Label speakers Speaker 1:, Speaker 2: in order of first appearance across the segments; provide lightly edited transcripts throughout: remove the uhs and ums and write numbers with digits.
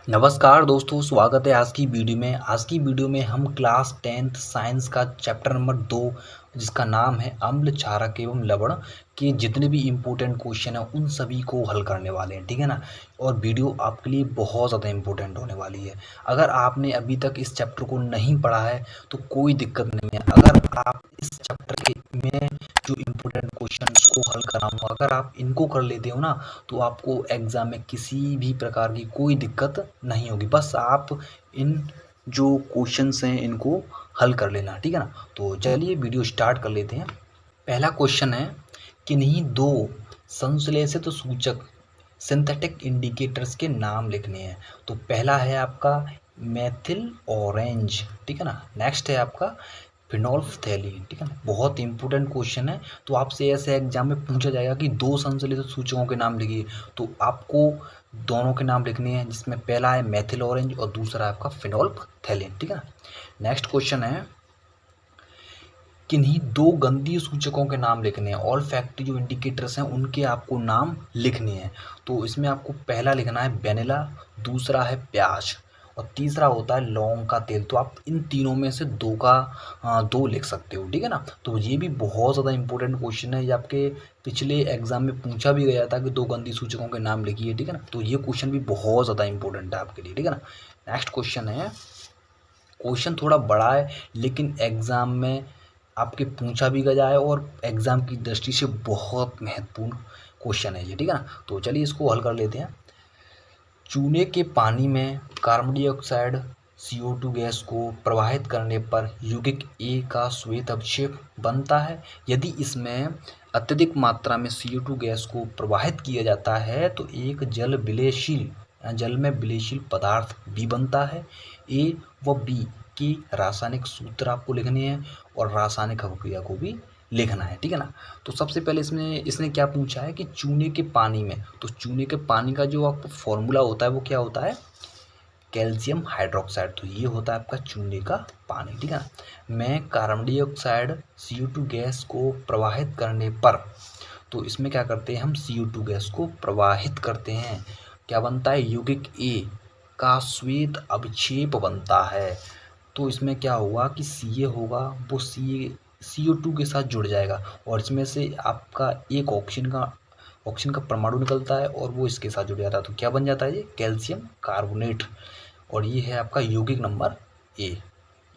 Speaker 1: नमस्कार दोस्तों, स्वागत है आज की वीडियो में। आज की वीडियो में हम क्लास 10th साइंस का चैप्टर नंबर 2 जिसका नाम है अम्ल, क्षारक एवं लवण के जितने भी इम्पोर्टेंट क्वेश्चन हैं उन सभी को हल करने वाले हैं, ठीक है ना। और वीडियो आपके लिए बहुत ज़्यादा इम्पोर्टेंट होने वाली है। अगर आपने अभी तक इस चैप्टर को नहीं पढ़ा है तो कोई दिक्कत नहीं है। अगर आप इस चैप्टर के में जो इम्पोर्टेंट क्वेश्चन को हल कराऊंगा, अगर आप इनको कर लेते हो ना तो आपको एग्ज़ाम में किसी भी प्रकार की कोई दिक्कत नहीं होगी। बस आप इन जो क्वेश्चंस हैं इनको हल कर लेना, ठीक है ना। तो चलिए वीडियो स्टार्ट कर लेते हैं। पहला क्वेश्चन है, किन्हीं दो संश्लेषित सूचक सिंथेटिक इंडिकेटर्स के नाम लिखने हैं। तो पहला है आपका मेथिल ऑरेंज, ठीक है ना। नेक्स्ट है आपका फिनोल्फथैलीन, ठीक है ना। बहुत इंपॉर्टेंट क्वेश्चन है। तो आपसे ऐसे एग्जाम में पूछा जाएगा कि दो संश्लेषित सूचकों के नाम लिखिए, तो आपको दोनों के नाम लिखने हैं, जिसमें पहला है मेथिल ऑरेंज और दूसरा है आपका फिनोल्फथैलीन, ठीक है ना। नेक्स्ट क्वेश्चन है, किन्हीं दो गंधीय सूचकों के नाम लिखने हैं। ऑल फैक्ट्री जो इंडिकेटर्स हैं उनके आपको नाम लिखने हैं। तो इसमें आपको पहला लिखना है वेनिला, दूसरा है प्याज और तीसरा होता है लौंग का तेल। तो आप इन तीनों में से दो लिख सकते हो, ठीक है ना। तो ये भी बहुत ज़्यादा इंपॉर्टेंट क्वेश्चन है। ये आपके पिछले एग्जाम में पूछा भी गया था कि दो गंधीय सूचकों के नाम लिखिए, ठीक है ना। तो ये क्वेश्चन भी बहुत ज़्यादा इंपॉर्टेंट है आपके लिए, ठीक है ना। नेक्स्ट क्वेश्चन है, क्वेश्चन थोड़ा बड़ा है लेकिन एग्ज़ाम में आपके पूछा भी गया है और एग्ज़ाम की दृष्टि से बहुत महत्वपूर्ण क्वेश्चन है ये, ठीक है ना। तो चलिए इसको हल कर लेते हैं। चूने के पानी में कार्बन डाइऑक्साइड CO2 गैस को प्रवाहित करने पर यौगिक ए का श्वेत अवक्षेप बनता है। यदि इसमें अत्यधिक मात्रा में CO2 गैस को प्रवाहित किया जाता है तो एक जल में विलेयशील पदार्थ बी बनता है। ए व बी की रासायनिक सूत्र आपको लिखने हैं और रासायनिक अभिक्रिया को भी लिखना है, ठीक है ना। तो सबसे पहले इसने क्या पूछा है कि चूने के पानी में, तो चूने के पानी का जो आपको फॉर्मूला होता है वो क्या होता है, कैल्शियम हाइड्रोक्साइड। तो ये होता है आपका चूने का पानी, ठीक है ना। में कार्बन डाइऑक्साइड CO2 गैस को प्रवाहित करने पर, तो इसमें क्या करते हैं हम CO2 गैस को प्रवाहित करते हैं, क्या बनता है, यौगिक ए का श्वेत अवक्षेप बनता है। तो इसमें क्या होगा कि Ca होगा वो CO2 के साथ जुड़ जाएगा और इसमें से आपका एक ऑक्सीजन का परमाणु निकलता है और वो इसके साथ जुड़ जाता है। तो क्या बन जाता है, ये कैल्शियम कार्बोनेट। और ये है आपका यौगिक नंबर ए,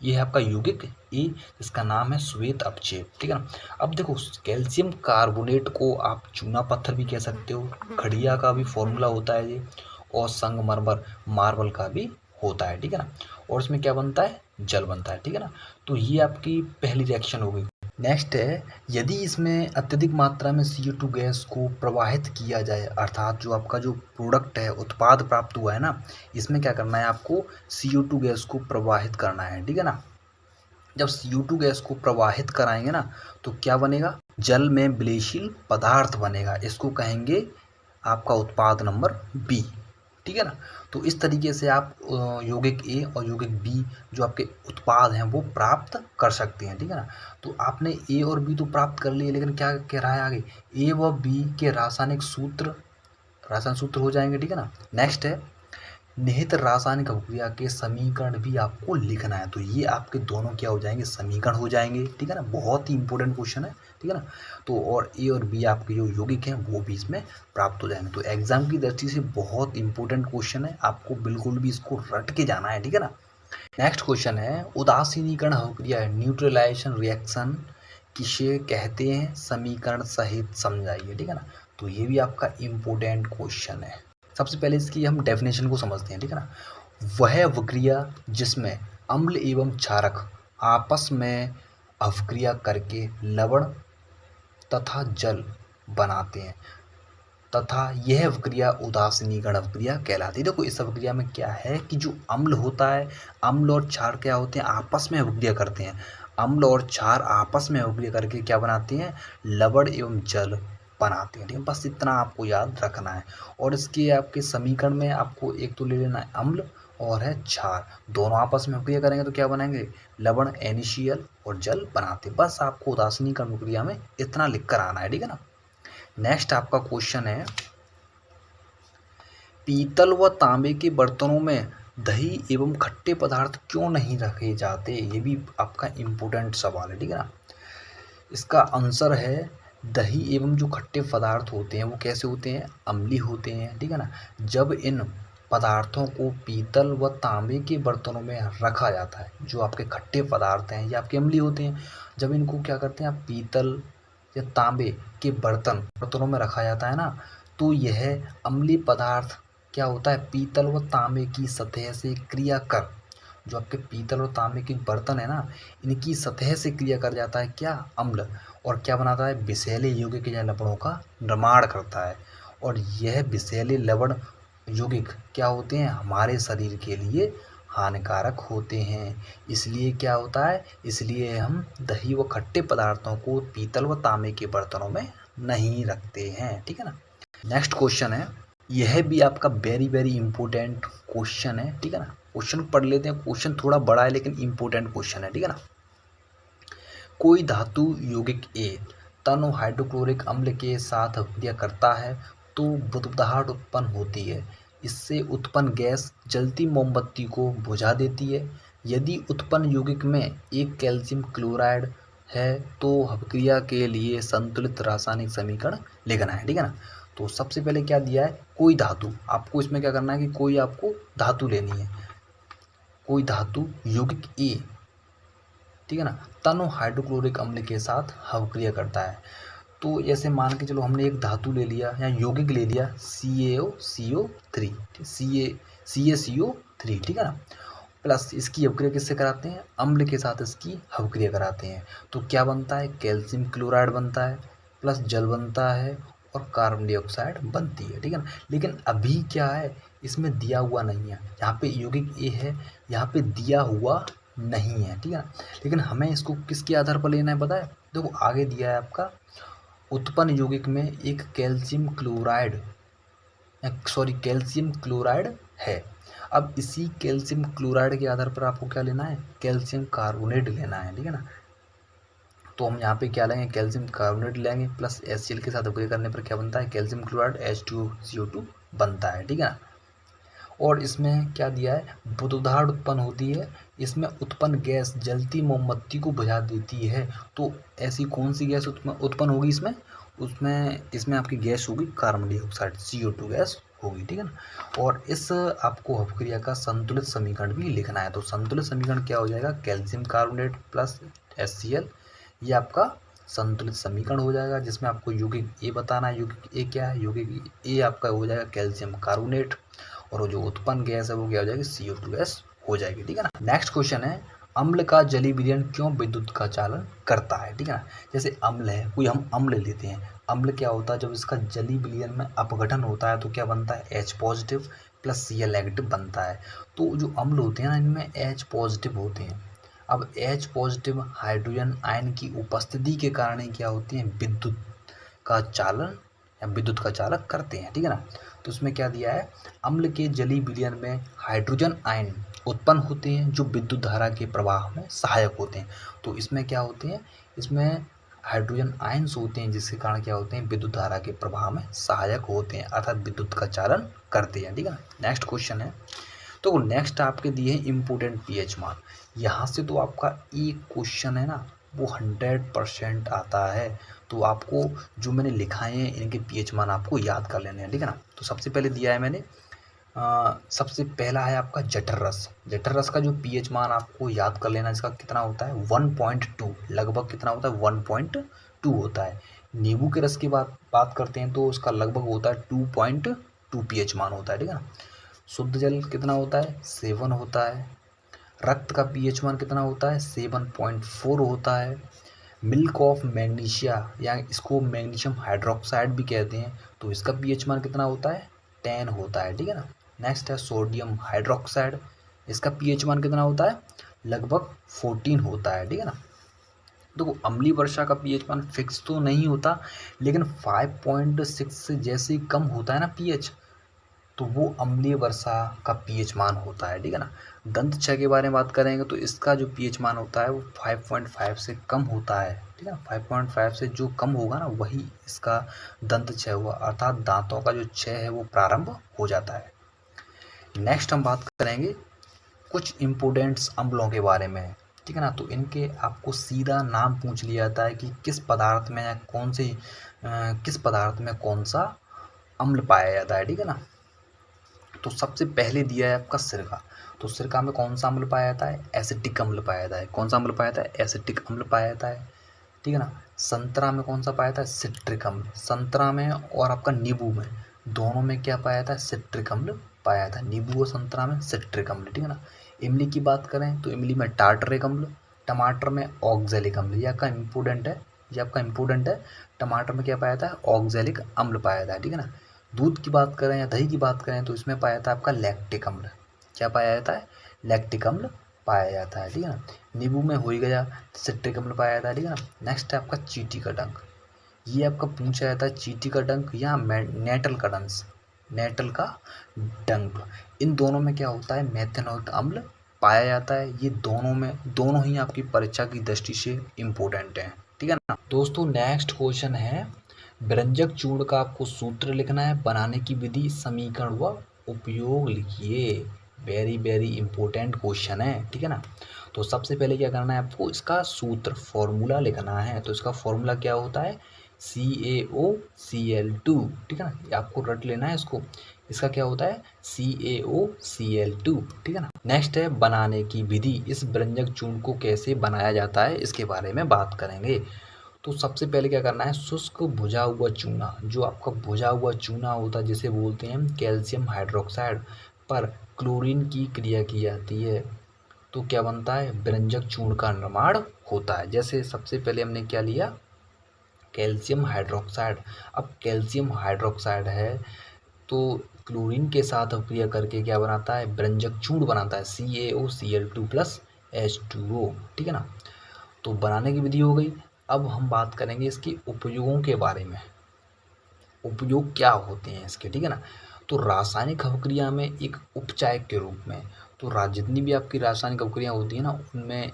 Speaker 1: ये है आपका यौगिक ए जिसका नाम है श्वेत अवक्षेप, ठीक है ना। अब देखो, कैल्शियम कार्बोनेट को आप चूना पत्थर भी कह सकते हो, खड़िया का भी फॉर्मूला होता है ये, और संगमरमर मार्बल का भी होता है, ठीक है ना। और इसमें क्या बनता है, जल बनता है, ठीक है ना। तो ये आपकी पहली रिएक्शन हो गई। नेक्स्ट है, यदि इसमें अत्यधिक मात्रा में CO2 गैस को प्रवाहित किया जाए, अर्थात जो आपका जो प्रोडक्ट है, उत्पाद प्राप्त हुआ है ना, इसमें क्या करना है, आपको CO2 गैस को प्रवाहित करना है, ठीक है ना। जब CO2 गैस को प्रवाहित कराएंगे ना तो क्या बनेगा, जल में विलेयशील पदार्थ बनेगा। इसको कहेंगे आपका उत्पाद नंबर बी, ठीक है ना। तो इस तरीके से आप यौगिक ए और यौगिक बी जो आपके उत्पाद हैं वो प्राप्त कर सकते हैं, ठीक है ना। तो आपने ए और बी तो प्राप्त कर लिए, लेकिन क्या कह रहा है आगे, ए व बी के रासायनिक सूत्र हो जाएंगे, ठीक है ना। नेक्स्ट है, निहित रासायनिक अभिक्रिया के समीकरण भी आपको लिखना है। तो ये आपके दोनों क्या हो जाएंगे, समीकरण हो जाएंगे, ठीक है ना। बहुत ही इंपॉर्टेंट क्वेश्चन है, ठीक है ना। तो और ए और बी आपके जो यौगिक हैं वो भी इसमें प्राप्त हो जाएंगे। तो एग्जाम की दृष्टि से बहुत इंपॉर्टेंट क्वेश्चन है, आपको बिल्कुल भी इसको रट के जाना है, ठीक है ना। नेक्स्ट क्वेश्चन है, उदासीनीकरण अभिक्रिया न्यूट्रलाइजेशन रिएक्शन किसे कहते हैं, समीकरण सहित समझाइए, ठीक है ना। तो ये भी आपका इम्पोर्टेंट क्वेश्चन है। सबसे पहले इसकी हम डेफिनेशन को समझते हैं, ठीक है ना। वह अभिक्रिया जिसमें अम्ल एवं क्षारक आपस में अभिक्रिया करके लवण तथा जल बनाते हैं तथा यह अभिक्रिया उदासीनीकरण अभिक्रिया कहलाती है। देखो, इस अभिक्रिया में क्या है कि जो अम्ल होता है, अम्ल और क्षार क्या होते हैं, आपस में अभिक्रिया करते हैं। अम्ल और क्षार आपस में अभिक्रिया करके क्या बनाते हैं, लवण एवं जल बनाते हैं, ठीक है। बस इतना आपको याद रखना है। और इसके आपके समीकरण में आपको एक तो ले लेना है अम्ल और है क्षार, दोनों आपस में अभिक्रिया करेंगे तो क्या बनाएंगे, लवण NaCl और जल बनाते हैं। बस आपको उदासीनीकरण अभिक्रिया में इतना लिख कर आना है, ठीक है ना। नेक्स्ट आपका क्वेश्चन है, पीतल व तांबे के बर्तनों में दही एवं खट्टे पदार्थ क्यों नहीं रखे जाते? ये भी आपका इम्पोर्टेंट सवाल है, ठीक है ना। इसका आंसर है दही एवं जो खट्टे पदार्थ होते हैं वो कैसे होते हैं? अम्लीय होते हैं, ठीक है ना। जब इन पदार्थों को पीतल व तांबे के बर्तनों में रखा जाता है, जो आपके खट्टे पदार्थ हैं ये आपके अम्लीय होते हैं। जब इनको क्या करते हैं आप पीतल या तांबे के बर्तनों में रखा जाता है ना, तो यह अम्लीय पदार्थ क्या होता है? पीतल व तांबे की सतह से क्रिया कर, जो आपके पीतल और तांबे के बर्तन है ना, इनकी सतह से क्रिया कर जाता है क्या? अम्ल। और क्या बनाता है? विषैले यौगिक या लवणों का निर्माण करता है। और यह विषैले लवण यौगिक क्या होते हैं? हमारे शरीर के लिए हानिकारक होते हैं। इसलिए क्या होता है? इसलिए हम दही व खट्टे पदार्थों को पीतल व तांबे के बर्तनों में नहीं रखते हैं, ठीक है ना। नेक्स्ट क्वेश्चन है, यह भी आपका वेरी वेरी इंपॉर्टेंट क्वेश्चन है, ठीक है ना। क्वेश्चन पढ़ लेते हैं। क्वेश्चन थोड़ा बड़ा है लेकिन इंपॉर्टेंट क्वेश्चन है, ठीक है ना। कोई धातु यौगिक ए तनु हाइड्रोक्लोरिक अम्ल के साथ अभिक्रिया करता है तो बुदबुदाहट उत्पन्न होती है। इससे उत्पन्न गैस जलती मोमबत्ती को बुझा देती है। यदि उत्पन्न यौगिक में एक कैल्शियम क्लोराइड है तो अभिक्रिया के लिए संतुलित रासायनिक समीकरण लिखना है, ठीक है ना। तो सबसे पहले क्या दिया है? कोई धातु। आपको इसमें क्या करना है कि कोई आपको धातु लेनी है। कोई धातु यौगिक ए, ठीक है ना, तनु हाइड्रोक्लोरिक अम्ल के साथ अभिक्रिया करता है। तो जैसे मान के चलो हमने एक धातु ले लिया या यौगिक ले लिया CaCO3, CaCO3, ठीक है ना। प्लस इसकी अभिक्रिया किससे कराते हैं? अम्ल के साथ इसकी अभिक्रिया कराते हैं। तो क्या बनता है? कैल्शियम क्लोराइड बनता है, प्लस जल बनता है और कार्बन डाइऑक्साइड बनती है, ठीक है ना। लेकिन अभी क्या है, इसमें दिया हुआ नहीं है। यहाँ पे यौगिक ए है, यहाँ पे दिया हुआ नहीं है, ठीक है ना। लेकिन हमें इसको किसके आधार पर लेना है पता है? देखो आगे दिया है आपका उत्पन्न यौगिक में एक कैल्शियम क्लोराइड है। अब इसी कैल्शियम क्लोराइड के आधार पर आपको क्या लेना है? कैल्शियम कार्बोनेट लेना है, ठीक है ना। तो हम यहाँ पे क्या लेंगे? कैल्शियम कार्बोनेट लेंगे, प्लस HCl के साथ अभिक्रिया करने पर क्या बनता है? कैल्शियम क्लोराइड H2CO2 बनता है, ठीक है ना। और इसमें क्या दिया है? बुदबुदाहट उत्पन्न होती है। इसमें उत्पन्न गैस जलती मोमबत्ती को बुझा देती है। तो ऐसी कौन सी गैस उत्पन्न होगी इसमें? इसमें आपकी गैस होगी कार्बन डाइऑक्साइड, CO2 गैस होगी, ठीक है ना। और इस आपको अभिक्रिया का संतुलित समीकरण भी लिखना है। तो संतुलित समीकरण क्या हो जाएगा? कैल्शियम कार्बोनेट प्लस HCl, ये आपका संतुलित समीकरण हो जाएगा, जिसमें आपको यौगिक ए बताना है। यौगिक ए क्या है? यौगिक ए आपका हो जाएगा कैल्शियम कार्बोनेट, और वो जो उत्पन्न गैस है वो क्या हो जाएगी? CO2 गैस हो जाएगी, ठीक है ना। नेक्स्ट क्वेश्चन है, अम्ल का जलीय विलयन क्यों विद्युत का चालन करता है, ठीक है ना। जैसे अम्ल है, कोई हम अम्ल लेते हैं। अम्ल क्या होता है? जब इसका जलीय विलयन में अपघटन होता है तो क्या बनता है? H positive plus Cl negative बनता है। तो जो अम्ल होते हैं ना, इनमें H पॉजिटिव होते हैं। अब H पॉजिटिव हाइड्रोजन आयन की उपस्थिति के कारण क्या होते हैं? विद्युत का चालन या विद्युत का चालक करते हैं, ठीक है ना। तो इसमें क्या दिया है? अम्ल के जलीय विलयन में हाइड्रोजन आयन उत्पन्न होते हैं जो विद्युत धारा के प्रवाह में सहायक होते हैं। तो इसमें क्या होते हैं? इसमें हाइड्रोजन आयन्स होते हैं जिसके कारण क्या होते हैं? विद्युत धारा के प्रवाह में सहायक होते हैं, अर्थात विद्युत का चालन करते हैं, ठीक है ना। नेक्स्ट क्वेश्चन है, तो नेक्स्ट आपके दिए हैं इम्पोर्टेंट pH मान। यहाँ से तो आपका एक क्वेश्चन है ना वो 100% आता है। तो आपको जो मैंने लिखाए हैं इनके pH मान आपको याद कर लेने हैं, ठीक है ना। तो सबसे पहले दिया है मैंने सबसे पहला है आपका जठर रस। जठर रस का जो pH मान आपको याद कर लेना, इसका कितना होता है? 1.2, लगभग कितना होता है? 1.2 होता है। नींबू के रस की बात करते हैं तो उसका लगभग होता है 2.2 pH मान होता है, ठीक है ना। शुद्ध जल कितना होता है? 7 होता है। रक्त का pH मान कितना होता है? 7.4 होता है। मिल्क ऑफ मैग्नीशिया या इसको मैग्नीशियम हाइड्रोक्साइड भी कहते हैं, तो इसका pH मान कितना होता है? 10 होता है, ठीक है ना। नेक्स्ट है सोडियम हाइड्रोक्साइड, इसका pH मान कितना होता है? लगभग 14 होता है, ठीक है ना। तो अम्लीय वर्षा का pH मान फिक्स तो नहीं होता, लेकिन 5.6 से जैसे ही कम होता है ना pH, तो वो अम्लीय वर्षा का पीएच मान होता है, ठीक है ना। दंत क्षय के बारे में बात करेंगे तो इसका जो पीएच मान होता है वो 5.5 से कम होता है, ठीक है ना। 5.5 से जो कम होगा ना वही इसका दंत क्षय हुआ, अर्थात दांतों का जो क्षय है वो प्रारंभ हो जाता है। नेक्स्ट हम बात करेंगे कुछ इम्पोर्टेंट्स अम्लों के बारे में, ठीक है ना। तो इनके आपको सीधा नाम पूछ लिया जाता है कि किस पदार्थ में या किस पदार्थ में कौन सा अम्ल पाया जाता है, ठीक है ना। तो सबसे पहले दिया है आपका सिरका। तो सिरका में कौन सा अम्ल पाया जाता है? एसिटिक अम्ल पाया जाता है। कौन सा अम्ल पाया जाता है? एसिटिक अम्ल पाया जाता है, ठीक है ना। संतरा में कौन सा पाया जाता है? सिट्रिक अम्ल। संतरा में और आपका नींबू में, दोनों में क्या पाया जाता है? सिट्रिक अम्ल पाया जाता है। नींबू और संतरा में सिट्रिक अम्ल, ठीक है ना। इमली की बात करें तो इमली में टार्टरिक अम्ल, टमाटर में ऑक्जेलिक अम्ल। ये आपका इम्पोर्टेंट है। टमाटर में क्या पाया जाता है? ऑक्जेलिक अम्ल पाया जाता है, ठीक है ना। दूध की बात करें या दही की बात करें तो इसमें पाया जाता है आपका लैक्टिक अम्ल। क्या पाया जाता है? लैक्टिक अम्ल पाया जाता है, ठीक है ना। नींबू में हो ही गया, सिट्रिक अम्ल पाया जाता है, ठीक है ना। नेक्स्ट है आपका चींटी का डंक। ये आपका पूछा जाता है चींटी का डंक या नेटल का डंक। इन दोनों में क्या होता है? मेथनोइक अम्ल पाया जाता है। ये दोनों ही आपकी परीक्षा की दृष्टि से इम्पोर्टेंट है, ठीक है ना। दोस्तों नेक्स्ट क्वेश्चन है, व्यंजक चूर्ण का आपको सूत्र लिखना है, बनाने की विधि, समीकरण व उपयोग लिखिए। वेरी वेरी इंपॉर्टेंट क्वेश्चन है, ठीक है ना। तो सबसे पहले क्या करना है आपको? इसका सूत्र फॉर्मूला लिखना है। तो इसका फॉर्मूला क्या होता है? CaOCl2, ठीक है ना। ये आपको रट लेना है इसको। इसका क्या होता है? CaOCl2, ठीक है ना। नेक्स्ट है बनाने की विधि। इस व्यंजक चूर्ण को कैसे बनाया जाता है इसके बारे में बात करेंगे। तो सबसे पहले क्या करना है? शुष्क भुजा हुआ चूना, जो आपका भुजा हुआ चूना होता है जिसे बोलते हैं कैल्शियम हाइड्रोक्साइड, पर क्लोरीन की क्रिया की जाती है तो क्या बनता है? व्यंजक चूर्ण का निर्माण होता है। जैसे सबसे पहले हमने क्या लिया? Calcium hydroxide. अब कैल्शियम हाइड्रोक्साइड है तो क्लोरीन के साथ क्रिया करके क्या बनाता है? व्यंजक चूर्ण बनाता है, CaOCl2+H2O, ठीक है ना। तो बनाने की विधि हो गई। अब हम बात करेंगे इसके उपयोगों के बारे में। उपयोग क्या होते हैं इसके, ठीक है ना। तो रासायनिक अभिक्रिया में एक उपचायक के रूप में, तो जितनी भी आपकी रासायनिक अभिक्रिया होती है ना उनमें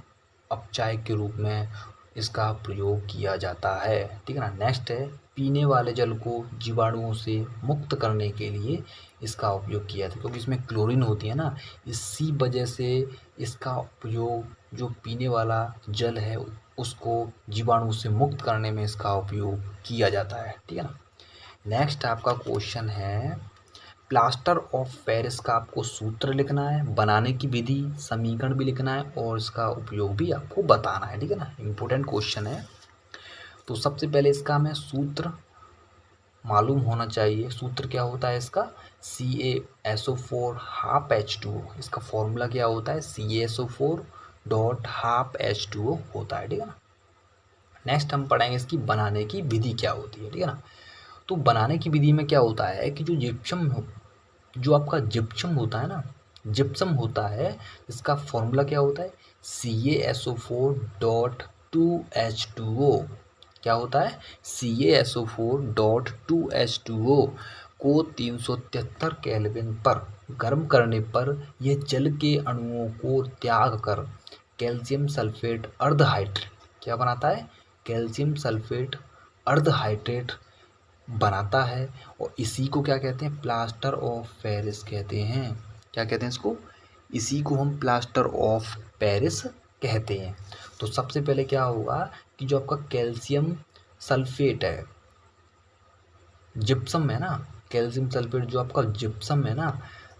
Speaker 1: अपचायक के रूप में इसका प्रयोग किया जाता है, ठीक है ना। नेक्स्ट है पीने वाले जल को जीवाणुओं से मुक्त करने के लिए इसका उपयोग किया था, क्योंकि इसमें क्लोरीन होती है ना, इसी वजह से इसका उपयोग जो पीने वाला जल है उसको जीवाणु से मुक्त करने में इसका उपयोग किया जाता है, ठीक है ना। नेक्स्ट आपका क्वेश्चन है, प्लास्टर ऑफ पेरिस का आपको सूत्र लिखना है, बनाने की विधि, समीकरण भी लिखना है और इसका उपयोग भी आपको बताना है, ठीक है ना। इम्पोर्टेंट क्वेश्चन है। तो सबसे पहले इसका हमें सूत्र मालूम होना चाहिए। सूत्र क्या होता है इसका? CaSO4 half H2O। इसका फॉर्मूला क्या होता है? CaSO4 डॉट हाफ H2O होता है, ठीक है ना। नेक्स्ट हम पढ़ेंगे इसकी बनाने की विधि क्या होती है, ठीक है ना। तो बनाने की विधि में क्या होता है कि जो आपका जिप्सम होता है ना, जिप्सम होता है, इसका फॉर्मूला क्या होता है? CaSO4 dot 2H2O। क्या होता है? CaSO4 डॉट 2H2O को 373 केल्विन पर गर्म करने पर यह जल के अणुओं को त्याग कर कैल्शियम सल्फेट अर्धहाइड्रेट क्या बनाता है? कैल्शियम सल्फेट अर्धहाइड्रेट बनाता है और इसी को क्या कहते हैं? प्लास्टर ऑफ पेरिस कहते हैं। क्या कहते हैं इसको? इसी को हम प्लास्टर ऑफ पेरिस कहते हैं। तो सबसे पहले क्या होगा कि जो आपका कैल्शियम सल्फेट है, जिप्सम है ना, कैल्शियम सल्फेट जो आपका जिप्सम है ना,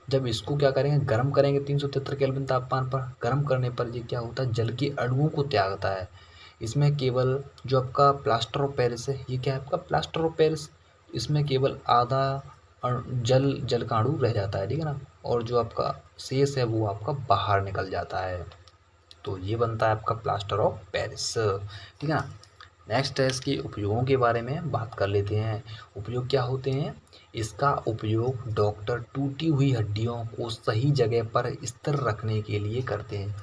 Speaker 1: जब इसको क्या करेंगे? गर्म करेंगे 373 केल्विन तापमान पर। गर्म करने पर ये क्या होता है? जल के अणुओं को त्यागता है। इसमें केवल जो आपका प्लास्टर ऑफ पेरिस है, ये क्या है आपका? Plaster of Paris. इसमें केवल आधा जल का अणु रह जाता है, ठीक है ना, और जो आपका शेष है वो आपका बाहर निकल जाता है। तो ये बनता है आपका प्लास्टर ऑफ पेरिस, ठीक है ना। नेक्स्ट है इसके उपयोगों के बारे में बात कर लेते हैं। उपयोग क्या होते हैं? इसका उपयोग डॉक्टर टूटी हुई हड्डियों को सही जगह पर स्थिर रखने के लिए करते हैं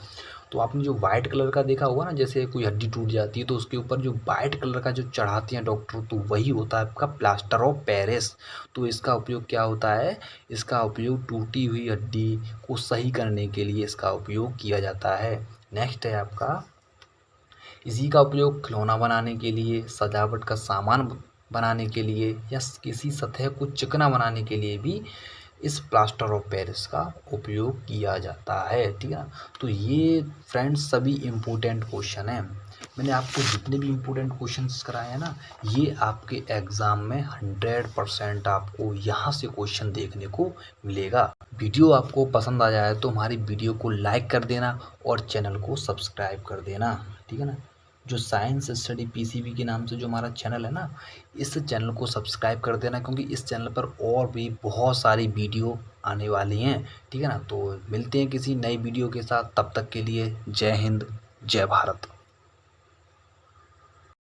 Speaker 1: तो आपने जो वाइट कलर का देखा होगा ना, जैसे कोई हड्डी टूट जाती है तो उसके ऊपर जो वाइट कलर का जो चढ़ाते हैं डॉक्टर, तो वही होता है आपका प्लास्टर ऑफ पेरिस। तो इसका उपयोग क्या होता है, इसका उपयोग टूटी हुई हड्डी को सही करने के लिए इसका उपयोग किया जाता है। नेक्स्ट है आपका, इसी का उपयोग खिलौना बनाने के लिए, सजावट का सामान बनाने के लिए या किसी सतह को चिकना बनाने के लिए भी इस प्लास्टर ऑफ पेरिस का उपयोग किया जाता है। ठीक है, तो ये फ्रेंड्स सभी इम्पोर्टेंट क्वेश्चन हैं। मैंने आपको जितने भी इम्पोर्टेंट क्वेश्चंस कराए हैं ना, ये आपके एग्ज़ाम में 100% आपको यहाँ से क्वेश्चन देखने को मिलेगा। वीडियो आपको पसंद आ जाए तो हमारी वीडियो को लाइक कर देना और चैनल को सब्सक्राइब कर देना। ठीक है ना, जो साइंस स्टडी पीसीबी के नाम से जो हमारा चैनल है ना, इस चैनल को सब्सक्राइब कर देना, क्योंकि इस चैनल पर और भी बहुत सारी वीडियो आने वाली हैं। ठीक है ना, तो मिलते हैं किसी नई वीडियो के साथ, तब तक के लिए जय हिंद, जय भारत।